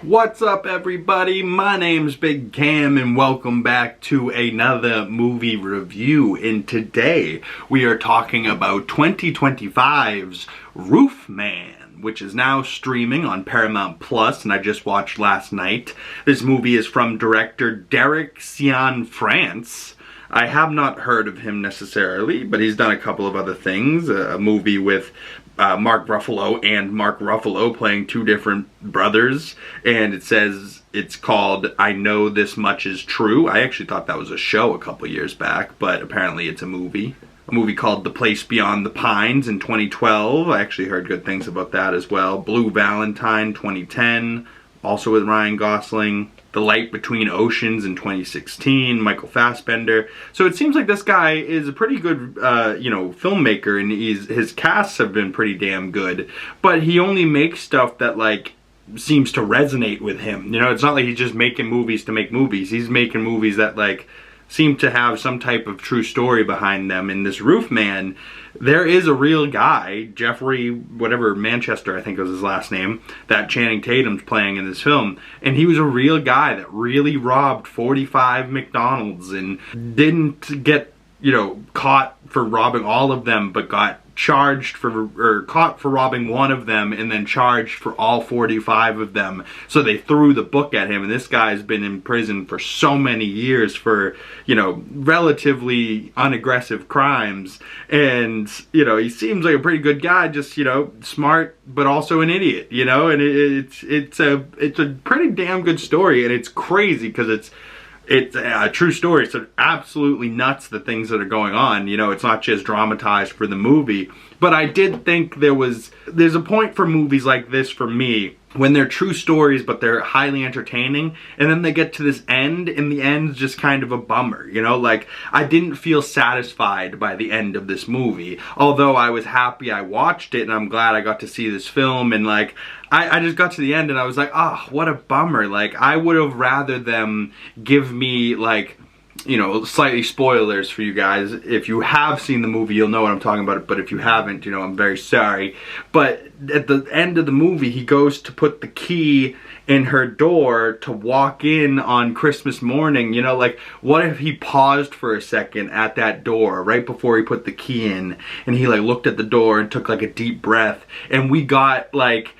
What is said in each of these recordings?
What's up, everybody? My name's Big Cam and welcome back to another movie review. And today we are talking about 2025's Roofman, which is now streaming on Paramount Plus, and I just watched last night. This movie is from director Derek CIANFRANCE. I have not heard of him necessarily, but he's done a couple of other things. A movie with Mark Ruffalo playing two different brothers, and it says it's called I Know This Much Is True. I actually thought that was a show a couple years back, but apparently it's a movie. A movie called The Place Beyond the Pines in 2012. I actually heard good things about that as well. Blue Valentine 2010, also with Ryan Gosling. The Light Between Oceans in 2016, Michael Fassbender. So it seems like this guy is a pretty good, filmmaker, and his casts have been pretty damn good. But he only makes stuff that, like, seems to resonate with him. You know, it's not like he's just making movies to make movies. He's making movies that, like, seem to have some type of true story behind them. In this Roofman, there is a real guy, Jeffrey, whatever, Manchester, I think was his last name, that Channing Tatum's playing in this film. And he was a real guy that really robbed 45 McDonald's and didn't get, caught for robbing all of them, but got charged for, caught for robbing one of them and then charged for all 45 of them. So they threw the book at him, and this guy's been in prison for so many years for, relatively unaggressive crimes. And, he seems like a pretty good guy, just, smart, but also an idiot, and it's a pretty damn good story, and it's crazy because it's a true story. It's absolutely nuts, the things that are going on. It's not just dramatized for the movie. But I did think there's a point for movies like this for me when they're true stories, but they're highly entertaining, and then they get to this end, and the end's just kind of a bummer, Like, I didn't feel satisfied by the end of this movie, although I was happy I watched it, and I'm glad I got to see this film, and, like, I just got to the end, and I was like, oh, what a bummer. Like, I would have rather them give me, like, slightly spoilers for you guys. If you have seen the movie, you'll know what I'm talking about, but if you haven't, I'm very sorry. But at the end of the movie, he goes to put the key in her door to walk in on Christmas morning. Like, what if he paused for a second at that door right before he put the key in, and he, like, looked at the door and took, like, a deep breath, and we got, like,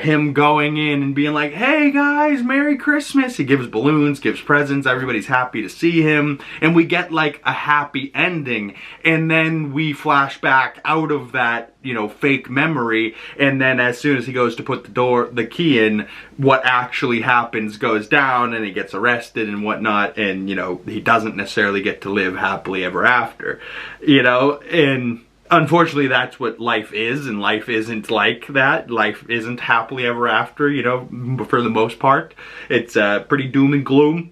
him going in and being like, hey guys, Merry Christmas. He gives balloons, gives presents, everybody's happy to see him, and we get, like, a happy ending. And then we flash back out of that, fake memory, and then as soon as he goes to put the key in, what actually happens goes down, and he gets arrested and whatnot, and, he doesn't necessarily get to live happily ever after, and unfortunately, that's what life is, and life isn't like that. Life isn't happily ever after, for the most part. It's pretty doom and gloom,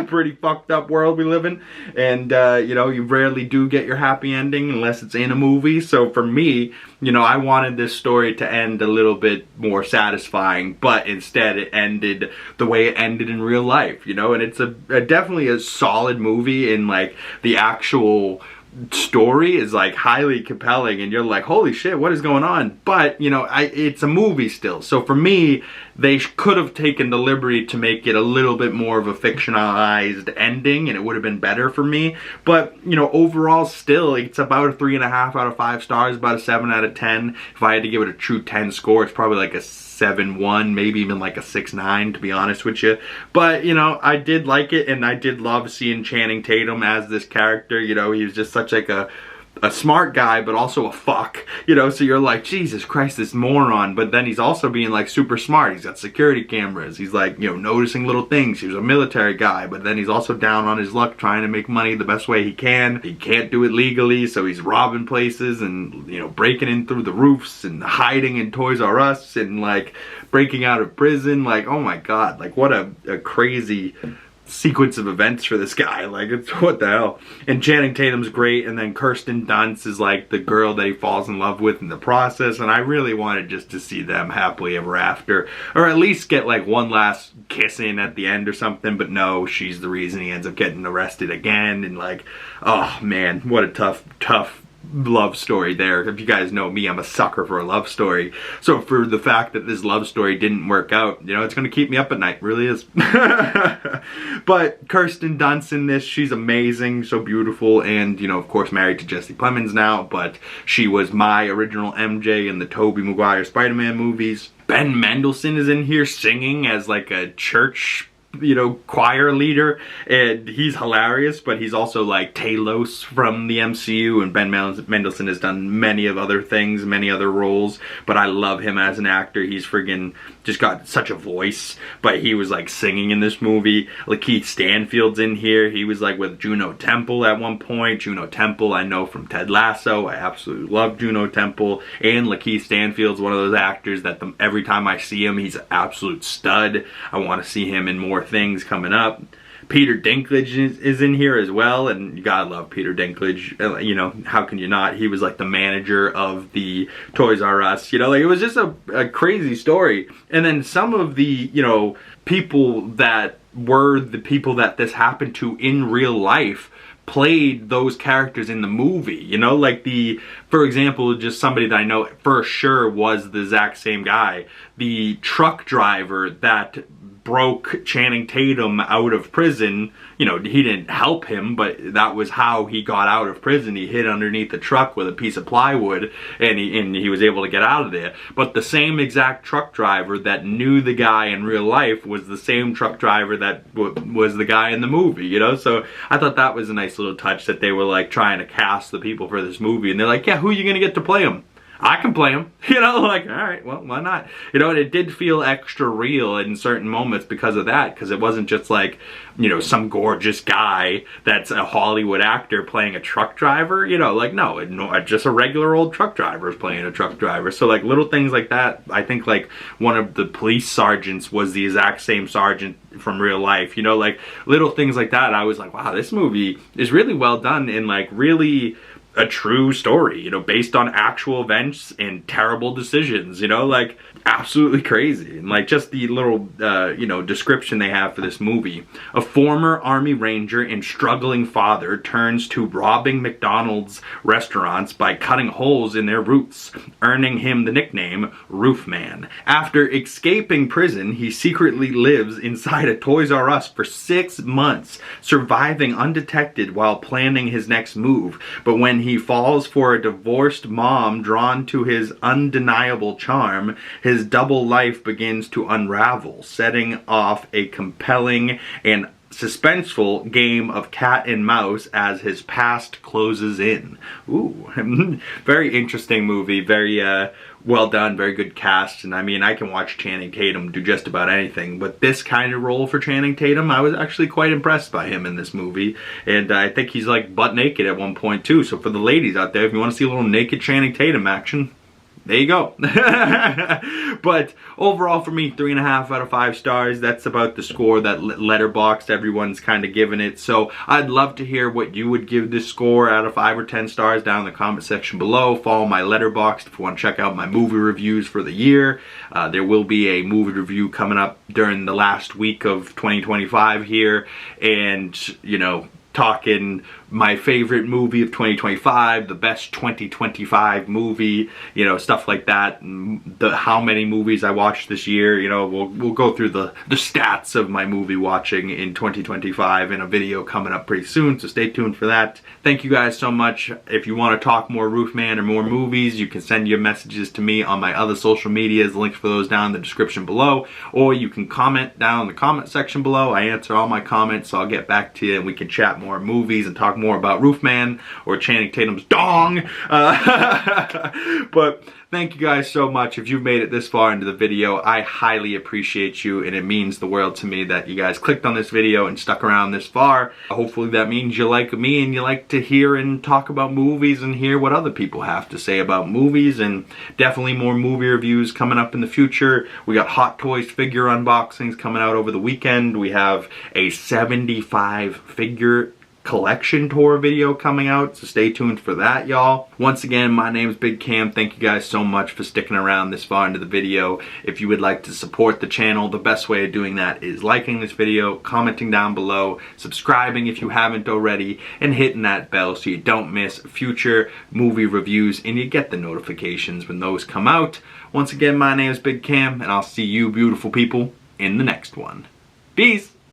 pretty fucked up world we live in, and, you rarely do get your happy ending unless it's in a movie. So for me, I wanted this story to end a little bit more satisfying, but instead it ended the way it ended in real life, and it's definitely a solid movie, in, like, the actual story is, like, highly compelling, and you're like, holy shit, what is going on? But it's a movie still, so for me, they could have taken the liberty to make it a little bit more of a fictionalized ending, and it would have been better for me. But overall, still, it's about a 3.5 out of 5 stars, about a 7 out of 10. If I had to give it a true 10 score, it's probably like a 7.1, maybe even like a 6.9, to be honest with you. But I did like it, and I did love seeing Channing Tatum as this character. He was just such, like, a smart guy, but also a fuck, so you're like, Jesus Christ, this moron. But then he's also being, like, super smart. He's got security cameras, he's, like, noticing little things. He was a military guy, but then he's also down on his luck trying to make money the best way he can. He can't do it legally, so he's robbing places and, breaking in through the roofs and hiding in Toys R Us and, like, breaking out of prison. Like, oh my god, like, what a crazy sequence of events for this guy. Like, it's what the hell. And Channing Tatum's great, and then Kirsten Dunst is, like, the girl that he falls in love with in the process, and I really wanted just to see them happily ever after, or at least get, like, one last kiss in at the end or something. But no, she's the reason he ends up getting arrested again, and, like, oh man, what a tough love story there. If you guys know me, I'm a sucker for a love story. So for the fact that this love story didn't work out, you know, it's going to keep me up at night. It really is. But Kirsten Dunst in this, she's amazing, so beautiful, and, you know, of course married to Jesse Plemons now, but she was my original MJ in the Tobey Maguire Spider-Man movies. Ben Mendelsohn is in here singing as like a church, you know, choir leader, and he's hilarious, but he's also like Talos from the MCU, and Ben Mendelsohn has done many of other things, many other roles, but I love him as an actor. He's friggin' just got such a voice, but he was like singing in this movie. LaKEITH Stanfield's in here. He was like with Juno Temple at one point. Juno Temple I know from Ted Lasso. I absolutely love Juno Temple, and LaKEITH Stanfield's one of those actors that every time I see him, he's an absolute stud. I want to see him in more things coming up. Peter Dinklage is in here as well, and you gotta love Peter Dinklage. You know, how can you not? He was like the manager of the Toys R Us. You know, like it was just a crazy story. And then some of the, you know, people that were the people that this happened to in real life played those characters in the movie, you know, like for example, just somebody that I know for sure was the exact same guy. The truck driver that broke Channing Tatum out of prison, you know, he didn't help him, but that was how he got out of prison. He hid underneath the truck with a piece of plywood, and he was able to get out of there. But the same exact truck driver that knew the guy in real life was the same truck driver that was the guy in the movie, you know? So I thought that was a nice little touch that they were like trying to cast the people for this movie, and they're like, yeah, who are you gonna get to play him? I can play him, you know, like, all right, well, why not? You know, and it did feel extra real in certain moments because of that, because it wasn't just like, you know, some gorgeous guy that's a Hollywood actor playing a truck driver, you know, like, no, just a regular old truck driver is playing a truck driver. So, like, little things like that. I think, like, one of the police sergeants was the exact same sergeant from real life, you know, like, little things like that. I was like, wow, this movie is really well done and, like, really a true story, you know, based on actual events and terrible decisions, you know, like absolutely crazy. And like just the little, you know, description they have for this movie. A former Army Ranger and struggling father turns to robbing McDonald's restaurants by cutting holes in their roofs, earning him the nickname Roofman. After escaping prison, he secretly lives inside a Toys R Us for 6 months, surviving undetected while planning his next move. But when he falls for a divorced mom drawn to his undeniable charm, his double life begins to unravel, setting off a compelling and suspenseful game of cat and mouse as his past closes in. Ooh, very interesting movie, very well done, very good cast, and I mean, I can watch Channing Tatum do just about anything, but this kind of role for Channing Tatum, I was actually quite impressed by him in this movie, and I think he's like butt naked at one point too, so for the ladies out there, if you want to see a little naked Channing Tatum action, there you go. But overall for me, 3.5 out of 5 stars. That's about the score that Letterboxd everyone's kind of giving it. So I'd love to hear what you would give this score out of 5 or 10 stars down in the comment section below. Follow my Letterboxd if you want to check out my movie reviews for the year. There will be a movie review coming up during the last week of 2025 here. And, you know, talking my favorite movie of 2025, the best 2025 movie, you know, stuff like that, and how many movies I watched this year, you know, we'll go through the stats of my movie watching in 2025 in a video coming up pretty soon, so stay tuned for that. Thank you guys so much. If you want to talk more Roofman or more movies, you can send your messages to me on my other social medias, links for those down in the description below, or you can comment down in the comment section below. I answer all my comments, so I'll get back to you and we can chat more movies and talk more about Roofman or Channing Tatum's dong. But thank you guys so much. If you've made it this far into the video, I highly appreciate you, and it means the world to me that you guys clicked on this video and stuck around this far. Hopefully that means you like me and you like to hear and talk about movies and hear what other people have to say about movies, and definitely more movie reviews coming up in the future. We got Hot Toys figure unboxings coming out over the weekend. We have a 75 figure collection tour video coming out, so stay tuned for that, y'all. Once again, my name is Big Cam. Thank you guys so much for sticking around this far into the video. If you would like to support the channel, the best way of doing that is liking this video, commenting down below, subscribing if you haven't already, and hitting that bell so you don't miss future movie reviews and you get the notifications when those come out. Once again, my name is Big Cam, and I'll see you beautiful people in the next one. Peace!